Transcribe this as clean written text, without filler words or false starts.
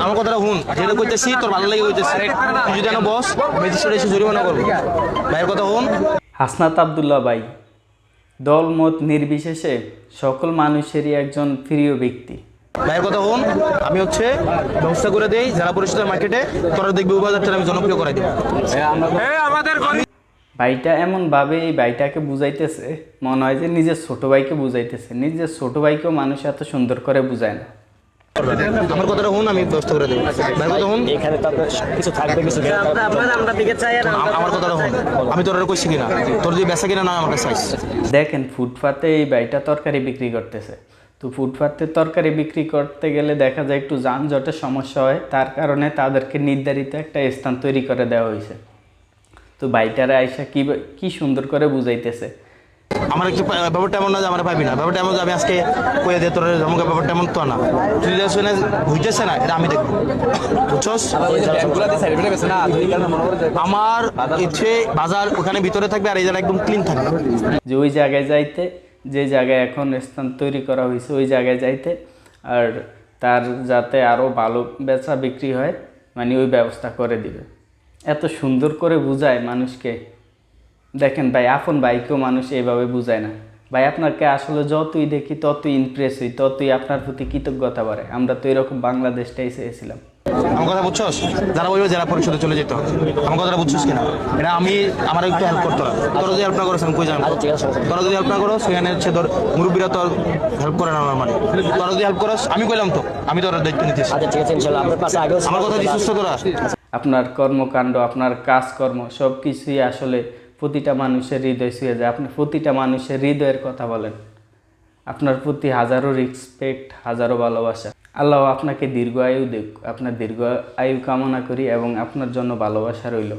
আমার কথাটা হুন, যেটা কইতেছি তোর ভালো লাগে হইতেছে, তুই যদি না বস ম্যাজিস্ট্রেট এসে জরিমানা করবো। ভাইয়ের কথা হুন। হাসনাত আবদুল্লাহ ভাই দল মত নির্বিশেষে সকল মানুষেরই একজন প্রিয় ব্যক্তি। ভাইয়ের কথা হুন, আমি হচ্ছে ব্যবস্থা করে দেই জেলা পরিষদের মার্কেটে, তোরা দেখবি উপবাজারটা আমি জনপ্রিয় করাই দেবো। ভাইটা এমনভাবে এই ভাইটাকে বুঝাইতেছে, মনে হয় যে নিজের ছোট ভাইকে বুঝাইতেছে। নিজের ছোট ভাইকেও মানুষ এত সুন্দর করে বুঝায় না। আমার কথাটা হুন, আমি ব্যবস্থা করে দেবো। ভাইয়ের কথা হুন, এখানে তো আপনার কিছু থাকবে, কিছু আমরা দিকে চাই। আর আমার কথাটা হুন, আমি তোর কইছি কিনা, তোর যদি বেচা কিনা না আমার কাছে চাইস। দেখেন ফুটপাতে এই ভাইটা তরকারি বিক্রি করতেছে। তো ফুটপাতে তরকারি বিক্রি করতে গেলে দেখা যায় একটু যানজটের সমস্যা হয়, তার কারণে তাদেরকে নির্ধারিত একটা স্থান তৈরি করে দেওয়া হয়েছে। তো ভাইটারা আইসা কি সুন্দর করে বুঝাইতেছে। আমার একটু ব্যাপারটা এমন না যে আমার পাবি না, ব্যাপারটা এমন যে আমি আজকে কয়ে দিয়ে তোর আমাকে ব্যাপারটা এমন তো না, তুই যা শুনে হইতেছে না এটা আমি দেখবো, বুঝছস? আমার ইচ্ছে বাজার ওখানে ভিতরে থাকবে আর এই জায়গা একদম ক্লিন থাকবে। যে ওই জায়গায় যাইতে, যে জায়গায় এখন স্থান তৈরি করা হয়েছে ওই জায়গায় যাইতে, আর তার যাতে আরও ভালো বেচা বিক্রি হয়, মানে ওই ব্যবস্থা করে দিবে। এত সুন্দর করে বুঝায় মানুষকে। দেখেন ভাই, আপন ভাইকেও মানুষ এইভাবে বুঝায় না। ভাই আপনাকে আসলে যতই দেখি ততই ইমপ্রেস হই, ততই আপনার প্রতি কৃতজ্ঞতা বাড়ে। আমরা তো এরকম বাংলাদেশটাই চেয়েছিলাম। আমার কথা বুঝছস? যারা বলবে জেলা পরিষদে চলে যেতে হবে, আমার কথাটা বুঝছস কিনা? এটা আমি আমার একটু হেল্প করতো না, তোরা যদি হেল্প না করো আমি কই যাবো? তোরা যদি হেল্প না করো সেখানে হচ্ছে তোর মুরব্বীরা তো হেল্প করে না আমার, মানে তোরা যদি হেল্প করো আমি কইলাম তো আমি তোর দায়িত্ব নিতেছি। আচ্ছা ঠিক আছে, ইনশাআল্লাহ আপনার পাশে আগেও আমার কথা দিচ্ছিস তো তোরা? আপনার কর্মকাণ্ড, আপনার কাজকর্ম সব কিছুই আসলে প্রতিটা মানুষের হৃদয় ছুঁয়ে যায়। আপনি প্রতিটা মানুষের হৃদয়ের কথা বলেন। আপনার প্রতি হাজারো রেসপেক্ট, হাজারো ভালোবাসা। আল্লাহ আপনাকে দীর্ঘ আয়ু দেখ, আপনার দীর্ঘ আয়ু কামনা করি এবং আপনার জন্য ভালোবাসা রইল।